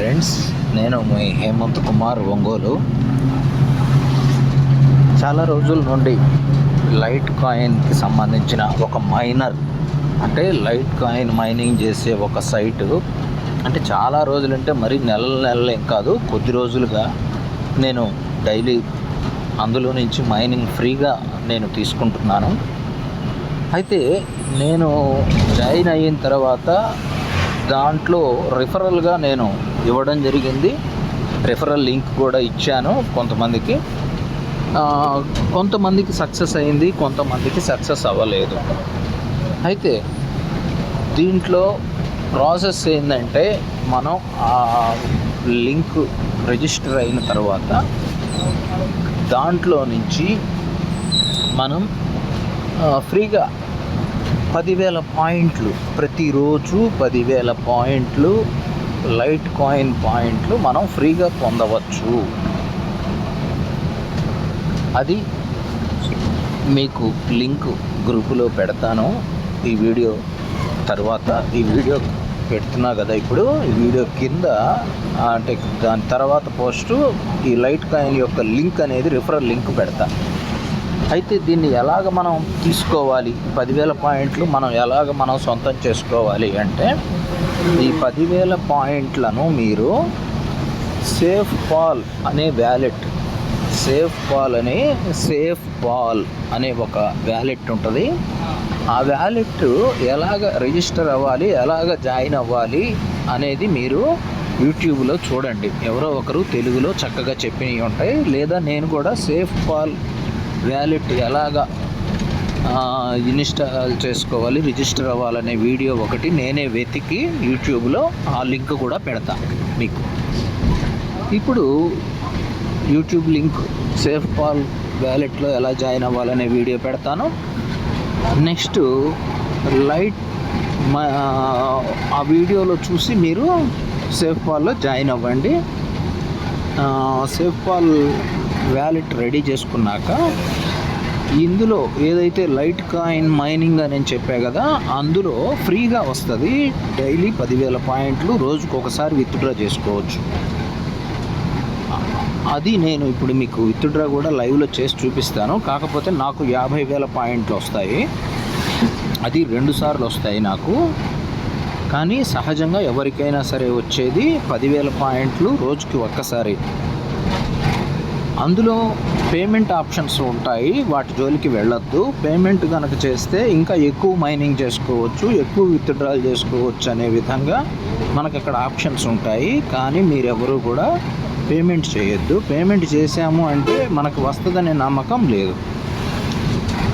Friends, నేను మీ హేమంత్ కుమార్ ఒంగోలు. చాలా రోజుల నుండి లైట్ కాయిన్కి సంబంధించిన ఒక మైనర్, అంటే లైట్ కాయిన్ మైనింగ్ చేసే ఒక సైటు, అంటే చాలా రోజులంటే మరి నెలలు ఏం కాదు, కొద్ది రోజులుగా నేను డైలీ అందులో నుంచి మైనింగ్ ఫ్రీగా నేను తీసుకుంటున్నాను. అయితే నేను జాయిన్ అయిన తర్వాత దాంట్లో రిఫరల్గా నేను ఇవ్వడం జరిగింది. రిఫరల్ లింక్ కూడా ఇచ్చాను కొంతమందికి సక్సెస్ అయింది, కొంతమందికి సక్సెస్ అవ్వలేదు. అయితే దీంట్లో ప్రాసెస్ ఏంటంటే, మనం ఆ లింక్ రిజిస్టర్ అయిన తర్వాత దాంట్లో నుంచి మనం ఫ్రీగా 10,000 పాయింట్లు, ప్రతిరోజు 10,000 పాయింట్లు, లైట్ కాయిన్ పాయింట్లు మనం ఫ్రీగా పొందవచ్చు. అది మీకు లింక్ గ్రూపులో పెడతాను. ఈ వీడియో తర్వాత, ఈ వీడియో పెడుతున్నా కదా ఇప్పుడు, ఈ వీడియో కింద అంటే దాని తర్వాత పోస్టు ఈ లైట్ కాయిన్ యొక్క లింక్ అనేది రిఫరల్ లింక్ పెడతా. అయితే దీన్ని ఎలాగ మనం తీసుకోవాలి, 10,000 పాయింట్లు మనం సొంతం చేసుకోవాలి అంటే, ఈ 10,000 పాయింట్లను మీరు సేఫ్ పాల్ అనే వ్యాలెట్, సేఫ్ పాల్ అనే ఒక వ్యాలెట్ ఉంటుంది. ఆ వ్యాలెట్ ఎలాగ రిజిస్టర్ అవ్వాలి, ఎలాగ జాయిన్ అవ్వాలి అనేది మీరు యూట్యూబ్లో చూడండి. ఎవరో ఒకరు తెలుగులో చక్కగా చెప్పినవి ఉంటాయి. లేదా నేను కూడా సేఫ్ పాల్ వ్యాలెట్ ఎలాగా ఇన్స్టాల్ చేసుకోవాలి, రిజిస్టర్ అవ్వాలనే వీడియో ఒకటి నేనే వెతికి యూట్యూబ్లో ఆ లింక్ కూడా పెడతా మీకు. ఇప్పుడు యూట్యూబ్ లింక్ సేఫ్ పాల్ వ్యాలెట్లో ఎలా జాయిన్ అవ్వాలనే వీడియో పెడతాను. నెక్స్ట్ ఆ వీడియోలో చూసి మీరు సేఫ్ పాల్లో జాయిన్ అవ్వండి. సేఫ్ పాల్ వ్యాలెట్ రెడీ చేసుకున్నాక, ఇందులో ఏదైతే లైట్ కాయిన్ మైనింగ్ అని చెప్పా కదా, అందులో ఫ్రీగా వస్తుంది. డైలీ 10,000 పాయింట్లు రోజుకు ఒకసారి విత్డ్రా చేసుకోవచ్చు. అది నేను ఇప్పుడు మీకు విత్డ్రా కూడా లైవ్లో చేసి చూపిస్తాను. కాకపోతే నాకు 50,000 పాయింట్లు వస్తాయి. అది 2 సార్లు వస్తాయి నాకు. కానీ సహజంగా ఎవరికైనా సరే వచ్చేది 10,000 పాయింట్లు రోజుకి ఒక్కసారి. అందులో పేమెంట్ ఆప్షన్స్ ఉంటాయి, వాటి జోలికి వెళ్ళొద్దు. పేమెంట్ కనుక చేస్తే ఇంకా ఎక్కువ మైనింగ్ చేసుకోవచ్చు, ఎక్కువ విత్డ్రాల్ చేసుకోవచ్చు అనే విధంగా మనకు అక్కడ ఆప్షన్స్ ఉంటాయి. కానీ మీరెవరూ కూడా పేమెంట్ చేయొద్దు. పేమెంట్ చేసాము అంటే మనకు వస్తుందనే నమ్మకం లేదు.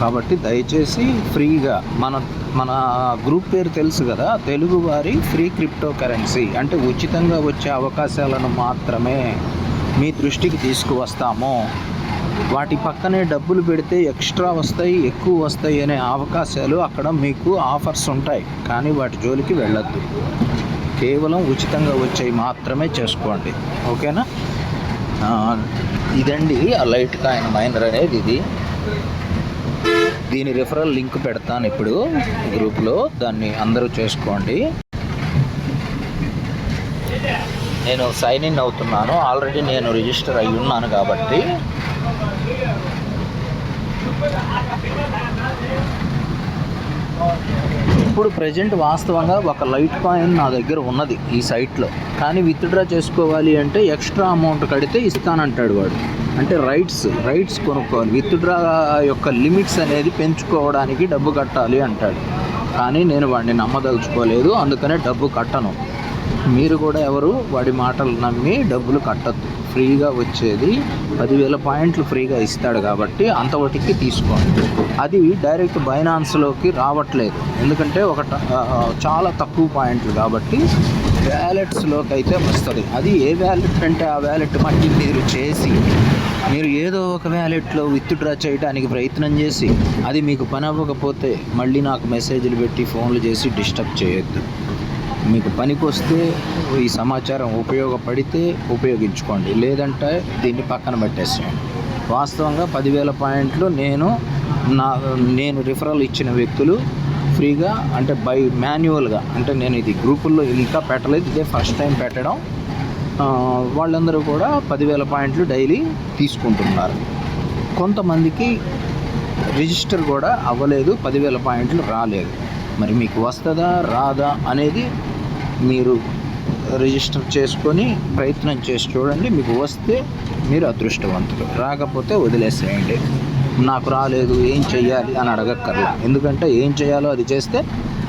కాబట్టి దయచేసి ఫ్రీగా మన గ్రూప్ పేరు తెలుసు కదా, తెలుగువారి ఫ్రీ క్రిప్టో కరెన్సీ, అంటే ఉచితంగా వచ్చే అవకాశాలను మాత్రమే మీ దృష్టికి తీసుకువస్తాము. వాటి పక్కనే డబ్బులు పెడితే ఎక్స్ట్రా వస్తాయి, ఎక్కువ వస్తాయి అనే అవకాశాలు అక్కడ మీకు ఆఫర్స్ ఉంటాయి. కానీ వాటి జోలికి వెళ్ళొద్దు. కేవలం ఉచితంగా వచ్చేవి మాత్రమే చేసుకోండి. ఓకేనా? ఇదండి ఆ లైట్ కాయిన్ మైనర్ అనేది. ఇది దీని రిఫరల్ లింక్ పెడతాను ఇప్పుడు గ్రూప్లో, దాన్ని అందరూ చేసుకోండి. నేను సైన్ ఇన్ అవుతున్నాను. ఆల్రెడీ నేను రిజిస్టర్ అయి ఉన్నాను కాబట్టి. ఇప్పుడు ప్రజెంట్ వాస్తవంగా ఒక లైట్ కాయిన్ నా దగ్గర ఉన్నది ఈ సైట్లో. కానీ విత్డ్రా చేసుకోవాలి అంటే ఎక్స్ట్రా అమౌంట్ కడితే ఇస్తానంటాడు వాడు. అంటే రైట్స్ కొనుక్కోవాలి, విత్డ్రా యొక్క లిమిట్స్ అనేది పెంచుకోవడానికి డబ్బు కట్టాలి అంటాడు. కానీ నేను వాడిని నమ్మదలుచుకోలేదు, అందుకనే డబ్బు కట్టను. మీరు కూడా ఎవరు వాడి మాటలు నమ్మి డబ్బులు కట్టద్దు. ఫ్రీగా వచ్చేది 10,000 పాయింట్లు ఫ్రీగా ఇస్తాడు కాబట్టి అంతవరకు తీసుకోండి. అది డైరెక్ట్ బైనాన్స్లోకి రావట్లేదు, ఎందుకంటే చాలా తక్కువ పాయింట్లు కాబట్టి వ్యాలెట్స్లోకి అయితే వస్తుంది. అది ఏ వ్యాలెట్ అంటే ఆ వ్యాలెట్ మళ్ళీ మీరు ఏదో ఒక వ్యాలెట్లో విత్డ్రా చేయడానికి ప్రయత్నం చేసి అది మీకు పని అవ్వకపోతే మళ్ళీ నాకు మెసేజ్లు పెట్టి ఫోన్లు చేసి డిస్టర్బ్ చేయొద్దు. మీకు పనికి వస్తే ఈ సమాచారం ఉపయోగపడితే ఉపయోగించుకోండి, లేదంటే దీన్ని పక్కన పెట్టేసేయండి. వాస్తవంగా 10,000 పాయింట్లు నేను రిఫరల్ ఇచ్చిన వ్యక్తులు ఫ్రీగా, అంటే బై మాన్యువల్గా, అంటే నేను ఇది గ్రూపుల్లో ఇంకా పెట్టలేదు, ఇదే ఫస్ట్ టైం పెట్టడం. వాళ్ళందరూ కూడా 10,000 పాయింట్లు డైలీ తీసుకుంటున్నారు. కొంతమందికి రిజిస్టర్ కూడా అవ్వలేదు, 10,000 పాయింట్లు రాలేదు. మరి మీకు వస్తుందా రాదా అనేది మీరు రిజిస్టర్ చేసుకొని ప్రయత్నం చేసి చూడండి. మీకు వస్తే మీరు అదృష్టవంతులు, రాకపోతే వదిలేసేయండి. నాకు రాలేదు ఏం చెయ్యాలి అని అడగక్కర్లా. ఎందుకంటే ఏం చేయాలో అది చేస్తే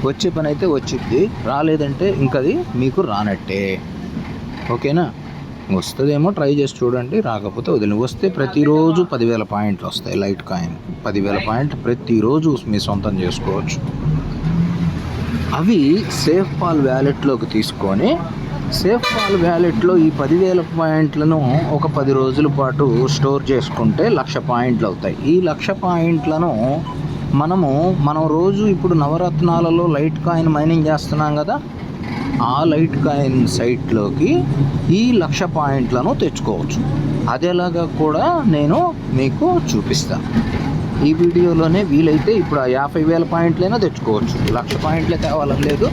వచ్చే పని అయితే వచ్చిద్ది, రాలేదంటే ఇంకది మీకు రానట్టే. ఓకేనా? వస్తుందేమో ట్రై చేసి చూడండి, రాకపోతే వదిలి. వస్తే ప్రతిరోజు 10,000 పాయింట్లు వస్తాయి. లైట్ కాయిన్ 10,000 పాయింట్లు ప్రతిరోజు మీ సొంతం చేసుకోవచ్చు. అవి సేఫ్ పాల్ వ్యాలెట్లోకి తీసుకొని, సేఫ్ పాల్ వ్యాలెట్లో ఈ 10,000 పాయింట్లను ఒక 10 రోజుల పాటు స్టోర్ చేసుకుంటే 1,00,000 పాయింట్లు అవుతాయి. ఈ 1,00,000 పాయింట్లను మనం రోజు ఇప్పుడు నవరత్నాలలో లైట్ కాయిన్ మైనింగ్ చేస్తున్నాం కదా, ఆ లైట్ కాయిన్ సైట్లోకి ఈ 1,00,000 పాయింట్లను తెచ్చుకోవచ్చు. అదేలాగా కూడా నేను మీకు చూపిస్తాను ఈ వీడియోలోనే. వీలైతే ఇప్పుడు 50,000 పాయింట్లైనా తెచ్చుకోవచ్చు, 1,00,000 పాయింట్లే తేవాలని లేదు.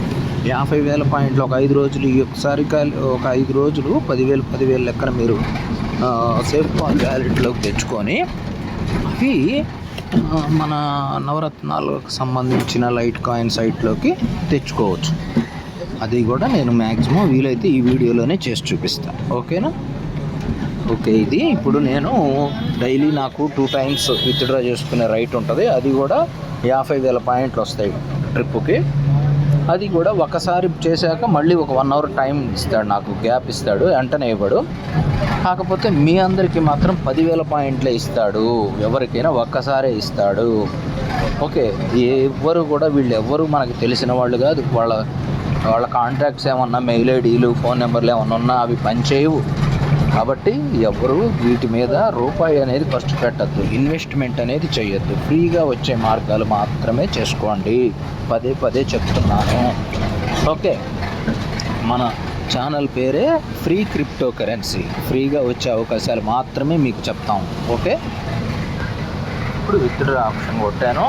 50,000 పాయింట్లు ఒక 5 రోజులు, ఒకసారి ఒక 5 రోజులు 10,000 లెక్కన మీరు సేఫ్ పాల్ వ్యాలెట్లోకి తెచ్చుకొని అవి మన నవరత్నాలకు సంబంధించిన లైట్ కాయిన్ సైట్లోకి తెచ్చుకోవచ్చు. అది కూడా నేను మ్యాక్సిమం వీలైతే ఈ వీడియోలోనే చేసి చూపిస్తాను. ఓకేనా? ఓకే, ఇది ఇప్పుడు నేను డైలీ నాకు 2 times విత్డ్రా చేసుకునే రైట్ ఉంటుంది. అది కూడా 50,000 పాయింట్లు వస్తాయి ట్రిప్పుకి. అది కూడా ఒకసారి చేశాక మళ్ళీ ఒక 1 hour టైం ఇస్తాడు, నాకు గ్యాప్ ఇస్తాడు, వెంటనే ఇవ్వడు. కాకపోతే మీ అందరికీ మాత్రం 10,000 పాయింట్లే ఇస్తాడు, ఎవరికైనా ఒక్కసారే ఇస్తాడు. ఓకే, ఎవ్వరు కూడా వీళ్ళు మనకి తెలిసిన వాళ్ళు కాదు. వాళ్ళ కాంటాక్ట్స్ ఏమన్నా, మెయిల్ ఐడీలు, ఫోన్ నెంబర్లు ఏమన్నా ఉన్నా అవి పనిచేయవు. కాబట్టి ఎవరు వీటి మీద రూపాయి అనేది ఖర్చు పెట్టద్దు, ఇన్వెస్ట్మెంట్ అనేది చేయొద్దు. ఫ్రీగా వచ్చే మార్గాలు మాత్రమే చేసుకోండి, పదే చెప్తున్నాను. ఓకే, మన ఛానల్ పేరే ఫ్రీ క్రిప్టో కరెన్సీ. ఫ్రీగా వచ్చే అవకాశాలు మాత్రమే మీకు చెప్తాం. ఓకే, ఇప్పుడు విత్డ్రా ఆప్షన్ కొట్టాను.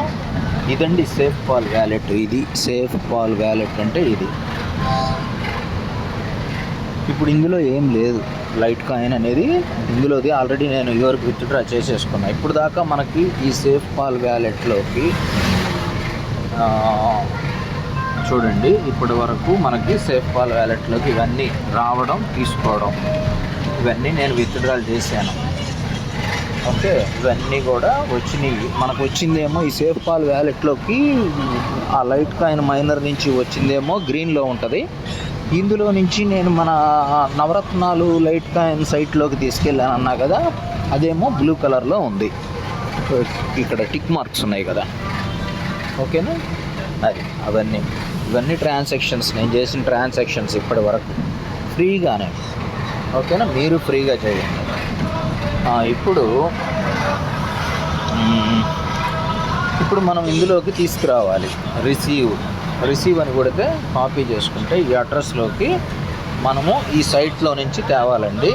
ఇదండి సేఫ్ పాల్ వ్యాలెట్. ఇది సేఫ్ పాల్ వ్యాలెట్ అంటే ఇది. ఇప్పుడు ఇందులో ఏం లేదు, లైట్ కాయిన్ అనేది ఇందులోది ఆల్రెడీ నేను ఇవరకు విత్డ్రా చేసేసుకున్నా. ఇప్పుడు దాకా మనకి ఈ సేఫ్ పాల్ వ్యాలెట్లోకి చూడండి, ఇప్పటి వరకు మనకి సేఫ్ పాల్ వ్యాలెట్లోకి ఇవన్నీ రావడం, తీసుకోవడం, ఇవన్నీ నేను విత్డ్రాలు చేశాను. ఓకే, ఇవన్నీ కూడా వచ్చినాయి. మనకు వచ్చిందేమో ఈ సేఫ్ పాల్ వ్యాలెట్లోకి ఆ లైట్ కాయిన్ మైనర్ నుంచి వచ్చిందేమో గ్రీన్లో ఉంటుంది. ఇందులో నుంచి నేను మన నవరత్నాలు లైట్ కాయిన్ సైట్లోకి తీసుకెళ్ళాను అన్నా కదా, అదేమో బ్లూ కలర్లో ఉంది. ఇక్కడ టిక్ మార్క్స్ ఉన్నాయి కదా. ఓకేనా? అది ఇవన్నీ ట్రాన్సాక్షన్స్, నేను చేసిన ట్రాన్సాక్షన్స్ ఇప్పటి వరకు ఫ్రీగానే. ఓకేనా? మీరు ఫ్రీగా చేయండి. ఇప్పుడు మనం ఇందులోకి తీసుకురావాలి. రిసీవ్ అని కొడితే కాపీ చేసుకుంటే ఈ అడ్రస్లోకి మనము ఈ సైట్లో నుంచి తేవాలండి.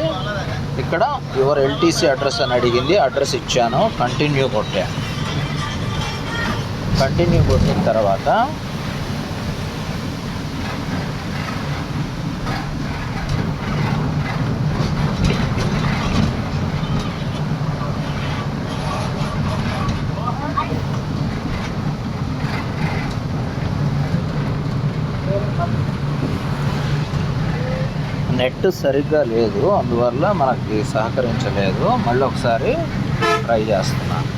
ఇక్కడ యువర్ ఎల్టీసీ అడ్రస్ అని అడిగింది, అడ్రస్ ఇచ్చాను, కంటిన్యూ కొట్టాను. కంటిన్యూ కొట్టిన తర్వాత నెట్ సరిగ్గా లేదు, అందువల్ల మనకి సహకరించలేదు. మళ్ళీ ఒకసారి ట్రై చేస్తున్నాను.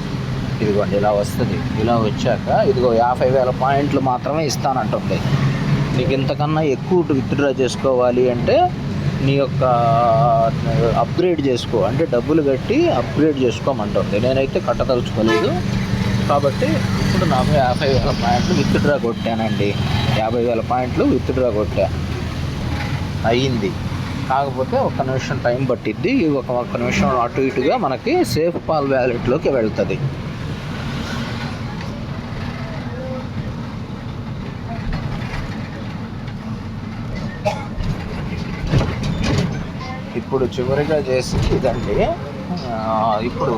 ఇదిగోండి ఇలా వస్తుంది. ఇలా వచ్చాక ఇదిగో 50,000 పాయింట్లు మాత్రమే ఇస్తానంటుంది. నీకు ఇంతకన్నా ఎక్కువ విత్డ్రా చేసుకోవాలి అంటే నీ యొక్క అప్గ్రేడ్ చేసుకో, అంటే డబ్బులు కట్టి అప్గ్రేడ్ చేసుకోమంటుంది. నేనైతే కట్టదలుచుకోలేదు కాబట్టి ఇప్పుడు నాకు 50,000 పాయింట్లు విత్డ్రా కొట్టానండి. 50,000 పాయింట్లు విత్డ్రా కొట్టా, అయ్యింది. కాకపోతే 1 నిమిషం టైం పట్టిద్ది. ఒక నిమిషం అటు ఇటుగా మనకి సేఫ్ పాల్ వ్యాలెట్లోకి వెళ్తుంది. ఇప్పుడు చివరిగా చేసి ఇదండి. ఇప్పుడు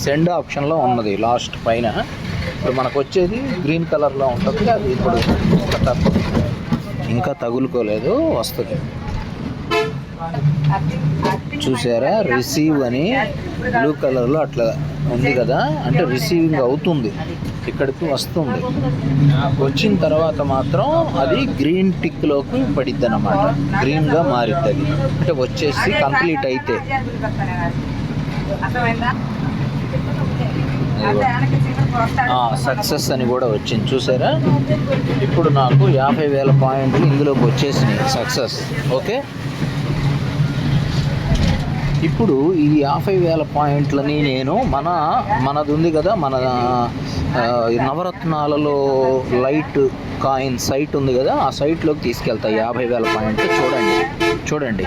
సెండ్ ఆప్షన్లో ఉన్నది లాస్ట్ పైన. ఇప్పుడు మనకు వచ్చేది గ్రీన్ కలర్లో ఉంటుంది. అది ఇప్పుడు ఇంకా తగులుకోలేదు, వస్తుంది. చూసారా, రిసీవ్ అని బ్లూ కలర్లో అట్లా ఉంది కదా, అంటే రిసీవింగ్ అవుతుంది, ఇక్కడికి వస్తుంది. వచ్చిన తర్వాత మాత్రం అది గ్రీన్ టిక్లోకి పడిద్ది అన్నమాట, గ్రీన్గా మారిద్ది అది, అంటే వచ్చేసి కంప్లీట్ అయితే. సక్సెస్ అని కూడా వచ్చింది చూసారా. ఇప్పుడు నాకు 50,000 పాయింట్లు ఇందులోకి వచ్చేసినాయి, సక్సెస్. ఓకే, ఇప్పుడు ఈ 50,000 పాయింట్లని నేను మనది ఉంది కదా, మన నవరత్నాలలో లైట్ కాయిన్ సైట్ ఉంది కదా, ఆ సైట్లోకి తీసుకెళ్తా 50,000 పాయింట్లు. చూడండి,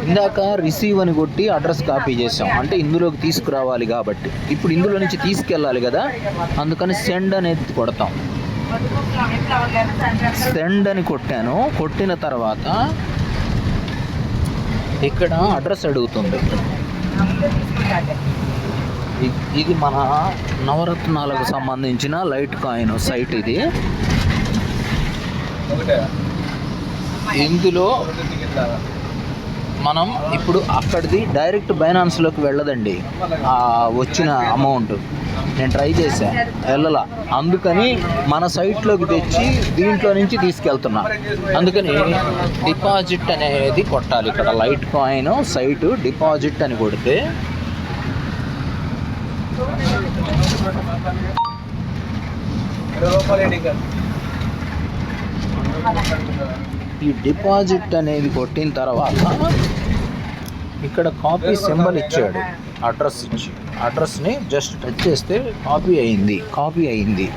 ఇందాక రిసీవ్ అని కొట్టి అడ్రస్ కాపీ చేసాం, అంటే ఇందులోకి తీసుకురావాలి కాబట్టి. ఇప్పుడు ఇందులో నుంచి తీసుకెళ్ళాలి కదా, అందుకని సెండ్ అనేది కొడతాం. సెండ్ అని కొట్టాను. కొట్టిన తర్వాత ఇక్కడ అడ్రస్ అడుగుతుంది. ఇది మన నవరత్నాలకు సంబంధించిన లైట్ కాయిన్ సైట్ ఇది. ఇందులో మనం ఇప్పుడు అక్కడిది డైరెక్ట్ బైనాన్స్లోకి వెళ్ళదండి వచ్చిన అమౌంట్. నేను ట్రై చేశా, వెళ్ళలా. అందుకని మన సైట్లోకి తెచ్చి దీంట్లో నుంచి తీసుకెళ్తున్నా. అందుకని డిపాజిట్ అనేది కొట్టాలి. ఇక్కడ లైట్ కాయిన్ సైటు డిపాజిట్ అని కొడితే ఈ డిపాజిట్ అనేది కొట్టిన తర్వాత ఇక్కడ కాపీ సింబల్ ఇచ్చాడు, అడ్రస్ ఇచ్చి. అడ్రస్ని జస్ట్ టచ్ చేస్తే కాపీ అయింది.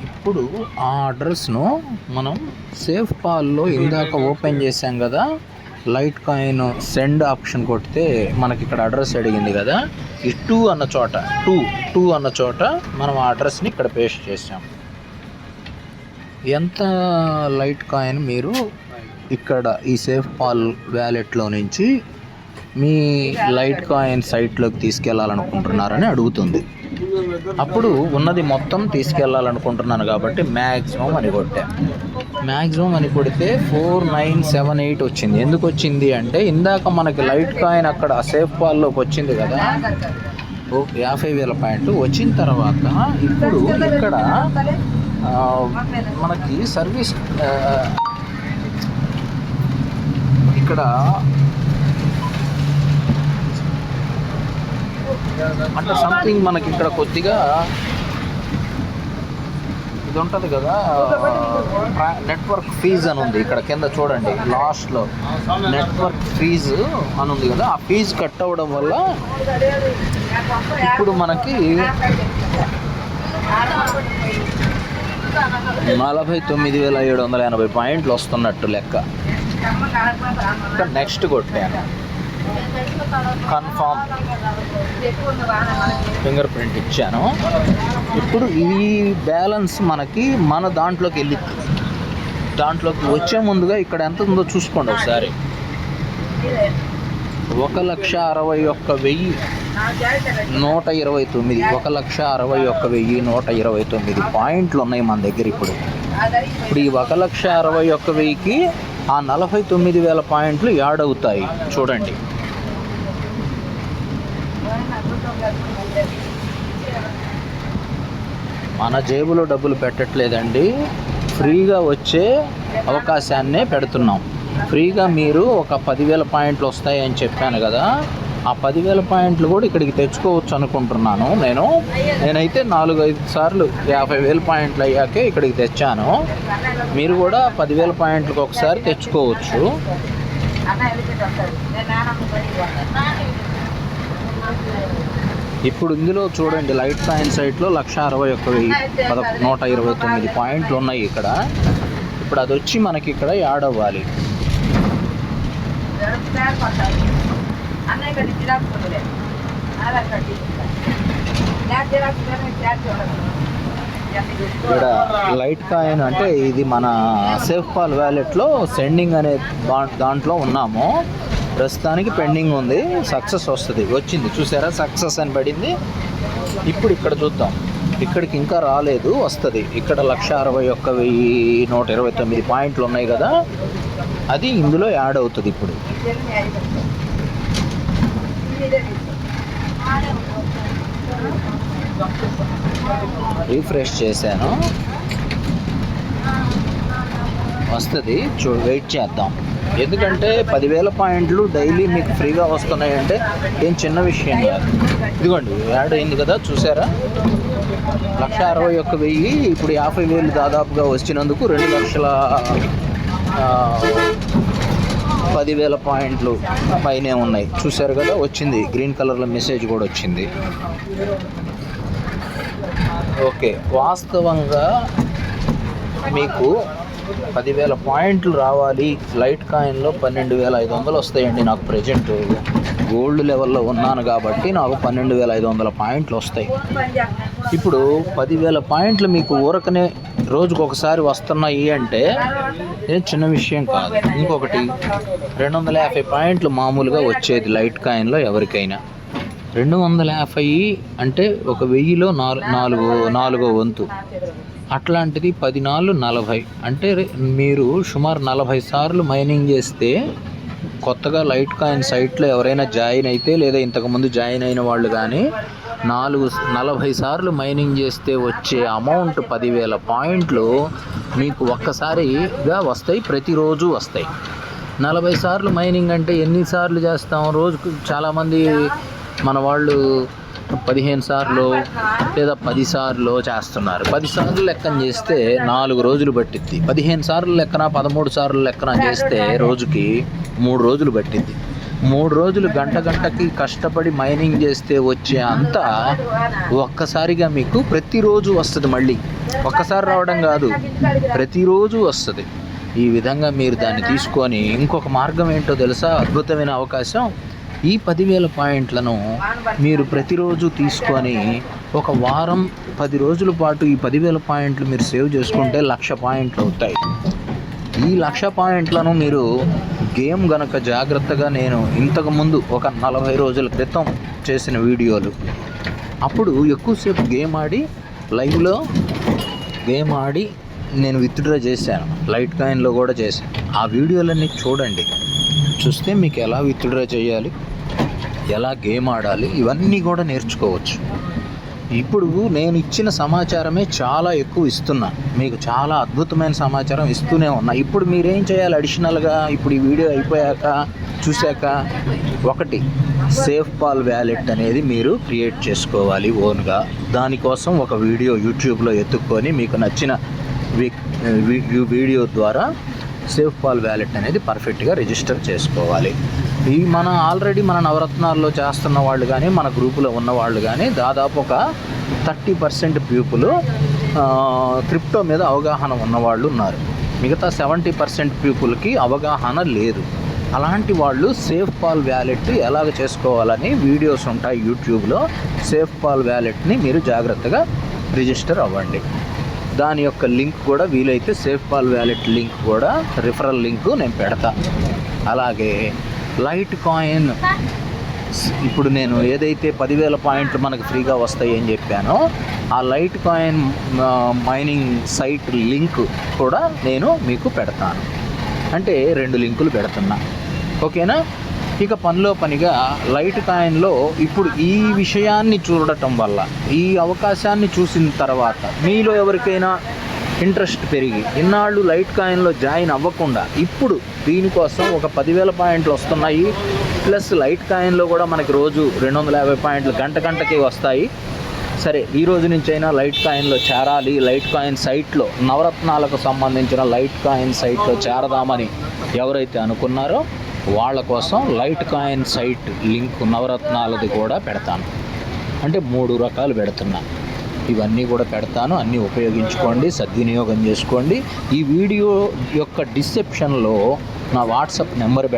ఇప్పుడు ఆ అడ్రస్ను మనం సేఫ్ పాల్లో ఇందాక ఓపెన్ చేసాం కదా, లైట్ కాయిన్ సెండ్ ఆప్షన్ కొడితే మనకి ఇక్కడ అడ్రస్ అడిగింది కదా, ఈ 2 అన్న చోట మనం ఆ అడ్రస్ని ఇక్కడ పేస్ట్ చేసాం. ఎంత లైట్ కాయిన్ మీరు ఇక్కడ ఈ సేఫ్ పాల్ వ్యాలెట్లో నుంచి మీ లైట్ కాయిన్ సైట్లోకి తీసుకెళ్లాలనుకుంటున్నారని అడుగుతుంది. అప్పుడు ఉన్నది మొత్తం తీసుకెళ్లాలనుకుంటున్నాను కాబట్టి మ్యాక్సిమం అని కొడితే 4978 వచ్చింది. ఎందుకు వచ్చింది అంటే ఇందాక మనకి లైట్ కాయిన్ అక్కడ సేఫ్ పాల్లోకి వచ్చింది కదా, 50,000 పాయింట్లు వచ్చిన తర్వాత ఇప్పుడు ఇక్కడ మనకి సర్వీస్ ఇక్కడ అంటే సంథింగ్ మనకి ఇక్కడ కొద్దిగా ఇది ఉంటుంది కదా, నెట్వర్క్ ఫీజ్ అని ఉంది ఇక్కడ కింద చూడండి, లాస్ట్లో నెట్వర్క్ ఫీజు అని ఉంది కదా, ఆ ఫీజు కట్ అవ్వడం వల్ల ఇప్పుడు మనకి 49,780 పాయింట్లు వస్తున్నట్టు లెక్క. నెక్స్ట్ కొట్టాను, కన్ఫామ్ ఫింగర్ ప్రింట్ ఇచ్చాను. ఇప్పుడు ఈ బ్యాలెన్స్ మనకి మన దాంట్లోకి వచ్చే ముందుగా ఇక్కడ ఎంత ఉందో చూసుకోండి ఒకసారి. 1,61,129 1,61,129 పాయింట్లు ఉన్నాయి మన దగ్గర. ఇప్పుడు ఈ 1,61,100కి ఆ 49,000 పాయింట్లు యాడ్ అవుతాయి. చూడండి, మన జేబులో డబ్బులు పెట్టట్లేదండి, ఫ్రీగా వచ్చే అవకాశాన్నే పెడుతున్నాం. ఫ్రీగా మీరు ఒక 10,000 పాయింట్లు వస్తాయని చెప్పాను కదా, ఆ 10,000 పాయింట్లు కూడా ఇక్కడికి తెచ్చుకోవచ్చు అనుకుంటున్నాను. నేనైతే 4-5 సార్లు 50,000 పాయింట్లు అయ్యాకే ఇక్కడికి తెచ్చాను. మీరు కూడా 10,000 పాయింట్లకు ఒకసారి తెచ్చుకోవచ్చు. ఇప్పుడు ఇందులో చూడండి, లైట్ కాయిన్ సైట్లో 1,61,129 పాయింట్లు ఉన్నాయి ఇక్కడ. ఇప్పుడు అది వచ్చి మనకి ఇక్కడ యాడ్ అవ్వాలి. ఇక్కడ లైట్ కాయిన్ అంటే ఇది మన సేఫ్ పాల్ వ్యాలెట్లో సెండింగ్ అనే దాంట్లో ఉన్నాము. ప్రస్తుతానికి పెండింగ్ ఉంది, సక్సెస్ వచ్చింది. చూసారా, సక్సెస్ అని పడింది. ఇప్పుడు ఇక్కడ చూద్దాం, ఇక్కడికి ఇంకా రాలేదు, వస్తుంది. ఇక్కడ 1,61,129 పాయింట్లు ఉన్నాయి కదా, అది ఇందులో యాడ్ అవుతుంది. ఇప్పుడు రీఫ్రెష్ చేశాను, వస్తుంది. వెయిట్ చేద్దాం. ఎందుకంటే 10,000 పాయింట్లు డైలీ మీకు ఫ్రీగా వస్తున్నాయంటే ఏం చిన్న విషయం కాదు. ఇదిగోండి యాడ్ అయింది కదా, చూసారా? 1,61,000 ఇప్పుడు 50,000 దాదాపుగా వచ్చినందుకు 2,10,000 పాయింట్లు పైనే ఉన్నాయి. చూసారు కదా, వచ్చింది. గ్రీన్ కలర్లో మెసేజ్ కూడా వచ్చింది. ఓకే, వాస్తవంగా మీకు 10,000 పాయింట్లు రావాలి. లైట్ కాయిన్లో 12,500 వస్తాయండి నాకు. ప్రజెంట్ గోల్డ్ లెవెల్లో ఉన్నాను కాబట్టి నాకు 12,500 పాయింట్లు వస్తాయి. ఇప్పుడు 10,000 పాయింట్లు మీకు ఊరకనే రోజుకు ఒకసారి వస్తున్నాయి అంటే ఏం చిన్న విషయం కాదు. ఇంకొకటి 250 పాయింట్లు మామూలుగా వచ్చేది లైట్ కాయిన్లో ఎవరికైనా. 250 అంటే ఒక 1000లో నాలుగో వంతు. అట్లాంటిది 10 నాళ్ళు 40 అంటే మీరు సుమారు 40 సార్లు మైనింగ్ చేస్తే, కొత్తగా లైట్ కాయిన్ సైట్లో ఎవరైనా జాయిన్ అయితే లేదా ఇంతకుముందు జాయిన్ అయిన వాళ్ళు కానీ 40 సార్లు మైనింగ్ చేస్తే వచ్చే అమౌంట్ 10,000 పాయింట్లు మీకు ఒక్కసారిగా వస్తాయి. ప్రతిరోజు వస్తాయి. 40 సార్లు మైనింగ్ అంటే ఎన్నిసార్లు చేస్తాం రోజుకు? చాలామంది మన వాళ్ళు 15 సార్లు లేదా 10 సార్లు చేస్తున్నారు. 10 సార్లు లెక్కన చేస్తే 4 రోజులు పట్టిద్ది. 15 సార్లు లెక్కన 13 సార్లు లెక్కన చేస్తే రోజుకి 3 రోజులు పట్టిద్ది. 3 రోజులు గంటకి కష్టపడి మైనింగ్ చేస్తే వచ్చే అంతా ఒక్కసారిగా మీకు ప్రతిరోజు వస్తుంది. మళ్ళీ ఒక్కసారి రావడం కాదు, ప్రతిరోజు వస్తుంది. ఈ విధంగా మీరు దాన్ని తీసుకొని, ఇంకొక మార్గం ఏంటో తెలుసా? అద్భుతమైన అవకాశం. ఈ 10,000 పాయింట్లను మీరు ప్రతిరోజు తీసుకొని ఒక వారం 10 రోజుల పాటు ఈ 10,000 పాయింట్లు మీరు సేవ్ చేసుకుంటే 1,00,000 పాయింట్లు అవుతాయి. ఈ 1,00,000 పాయింట్లను మీరు గేమ్ గనక జాగ్రత్తగా, నేను ఇంతకుముందు ఒక 40 రోజుల క్రితం చేసిన వీడియోలు, అప్పుడు ఎక్కువసేపు గేమ్ ఆడి లైవ్లో గేమ్ ఆడి నేను విత్డ్రా చేశాను. లైట్ కాయిన్లో కూడా చేశాను. ఆ వీడియోలన్నీ చూడండి. చూస్తే మీకు ఎలా విత్డ్రా చేయాలి, ఎలా గేమ్ ఆడాలి, ఇవన్నీ కూడా నేర్చుకోవచ్చు. ఇప్పుడు నేను ఇచ్చిన సమాచారమే చాలా ఎక్కువ ఇస్తున్నా, మీకు చాలా అద్భుతమైన సమాచారం ఇస్తూనే ఉన్నా. ఇప్పుడు మీరేం చేయాలి అడిషనల్గా? ఇప్పుడు ఈ వీడియో అయిపోయాక చూశాక, ఒకటి సేఫ్ పాల్ వ్యాలెట్ అనేది మీరు క్రియేట్ చేసుకోవాలి ఓన్గా. దానికోసం ఒక వీడియో యూట్యూబ్లో ఎత్తుక్కొని మీకు నచ్చిన వీడియో ద్వారా సేఫ్ పాల్ వ్యాలెట్ అనేది పర్ఫెక్ట్గా రిజిస్టర్ చేసుకోవాలి. ఈ ఆల్రెడీ మన నవరత్నాల్లో చేస్తున్న వాళ్ళు కానీ, మన గ్రూపులో ఉన్న వాళ్ళు కానీ దాదాపు ఒక 30% పీపుల్ క్రిప్టో మీద అవగాహన ఉన్నవాళ్ళు ఉన్నారు. మిగతా 70% పీపుల్కి అవగాహన లేదు. అలాంటి వాళ్ళు సేఫ్ పాల్ వ్యాలెట్ ఎలాగ చేసుకోవాలని వీడియోస్ ఉంటాయి యూట్యూబ్లో. సేఫ్ పాల్ వ్యాలెట్ని మీరు జాగ్రత్తగా రిజిస్టర్ అవ్వండి. దాని యొక్క లింక్ కూడా వీలైతే సేఫ్ పాల్ వ్యాలెట్ లింక్ కూడా, రిఫరల్ లింక్ నేను పెడతా. అలాగే లైట్ కాయిన్, ఇప్పుడు నేను ఏదైతే 10,000 పాయింట్లు మనకు ఫ్రీగా వస్తాయి అని చెప్పానో, ఆ Litecoin mining site link కూడా నేను మీకు పెడతాను. అంటే 2 లింకులు పెడుతున్నా, ఓకేనా? ఇక పనిలో పనిగా లైట్ కాయిన్లో ఇప్పుడు ఈ విషయాన్ని చూడటం వల్ల, ఈ అవకాశాన్ని చూసిన తర్వాత మీలో ఎవరికైనా ఇంట్రెస్ట్ పెరిగి ఇన్నాళ్ళు లైట్ కాయిన్లో జాయిన్ అవ్వకుండా ఇప్పుడు దీనికోసం ఒక 10,000 పాయింట్లు వస్తున్నాయి, ప్లస్ లైట్ కాయిన్లో కూడా మనకి రోజు 250 పాయింట్లు గంటకి వస్తాయి. సరే, ఈ రోజు నుంచైనా లైట్ కాయిన్లో చేరాలి, లైట్ కాయిన్ సైట్లో, నవరత్నాలకు సంబంధించిన లైట్ కాయిన్ సైట్లో చేరదామని ఎవరైతే అనుకున్నారో వాళ్ళ కోసం లైట్ కాయిన్ సైట్ లింక్ నవరత్నాలది కూడా పెడతాను. అంటే 3 రకాలు పెడుతున్నా. ఇవన్నీ కూడా పెడతాను. అన్నీ ఉపయోగించుకోండి, సద్వినియోగం చేసుకోండి. ఈ వీడియో యొక్క డిస్క్రిప్షన్లో నా వాట్సాప్ నెంబర్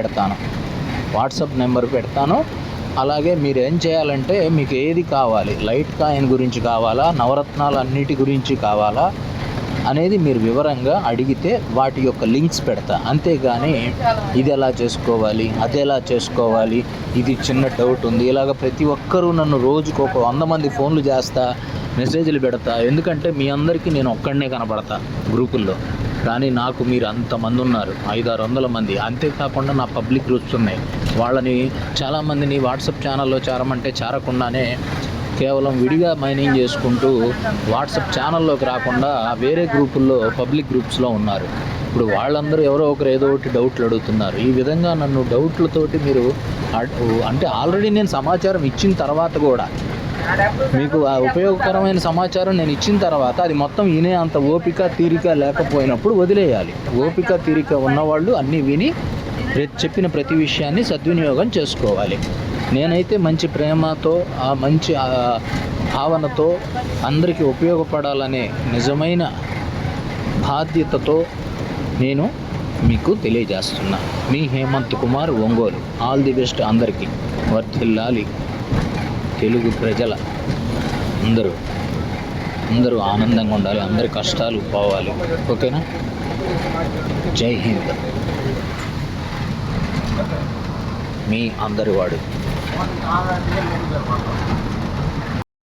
పెడతాను. అలాగే మీరు ఏం చేయాలంటే, మీకు ఏది కావాలి, లైట్ కాయిన్ గురించి కావాలా, నవరత్నాలు అన్నిటి గురించి కావాలా అనేది మీరు వివరంగా అడిగితే వాటి యొక్క లింక్స్ పెడతా. అంతేగాని ఇది ఎలా చేసుకోవాలి, అది ఎలా చేసుకోవాలి, ఇది చిన్న డౌట్ ఉంది, ఇలాగ ప్రతి ఒక్కరూ నన్ను రోజుకు ఒక 100 మంది ఫోన్లు చేస్తా, మెసేజ్లు పెడతా. ఎందుకంటే మీ అందరికీ నేను ఒక్కడనే కనపడతా గ్రూపుల్లో. కానీ నాకు మీరు అంతమంది ఉన్నారు, 500-600 మంది. అంతేకాకుండా నా పబ్లిక్ గ్రూప్స్ ఉన్నాయి. వాళ్ళని చాలామందిని వాట్సాప్ ఛానల్లో చేరమంటే చేరకుండానే కేవలం విడిగా మైనింగ్ చేసుకుంటూ వాట్సాప్ ఛానల్లోకి రాకుండా వేరే గ్రూపుల్లో, పబ్లిక్ గ్రూప్స్లో ఉన్నారు. ఇప్పుడు వాళ్ళందరూ ఎవరో ఒకరు ఏదో ఒకటి డౌట్లు అడుగుతున్నారు. ఈ విధంగా నన్ను డౌట్లతోటి మీరు అంటే ఆల్రెడీ నేను సమాచారం ఇచ్చిన తర్వాత కూడా, మీకు ఆ ఉపయోగకరమైన సమాచారం నేను ఇచ్చిన తర్వాత అది మొత్తం వినే అంత ఓపిక తీరిక లేకపోయినప్పుడు వదిలేయాలి. ఓపిక తీరిక ఉన్నవాళ్ళు అన్నీ విని చెప్పిన ప్రతి విషయాన్ని సద్వినియోగం చేసుకోవాలి. నేనైతే మంచి ప్రేమతో, ఆ మంచి భావనతో అందరికీ ఉపయోగపడాలనే నిజమైన బాధ్యతతో నేను మీకు తెలియజేస్తున్నా. మీ Hemanth Kumar, Ongole. All the best అందరికీ. వర్ధిల్లాలి తెలుగు ప్రజల అందరూ ఆనందంగా ఉండాలి, అందరి కష్టాలు పోవాలి. ఓకేనా? జై హింద్. మీ అందరి వాడు.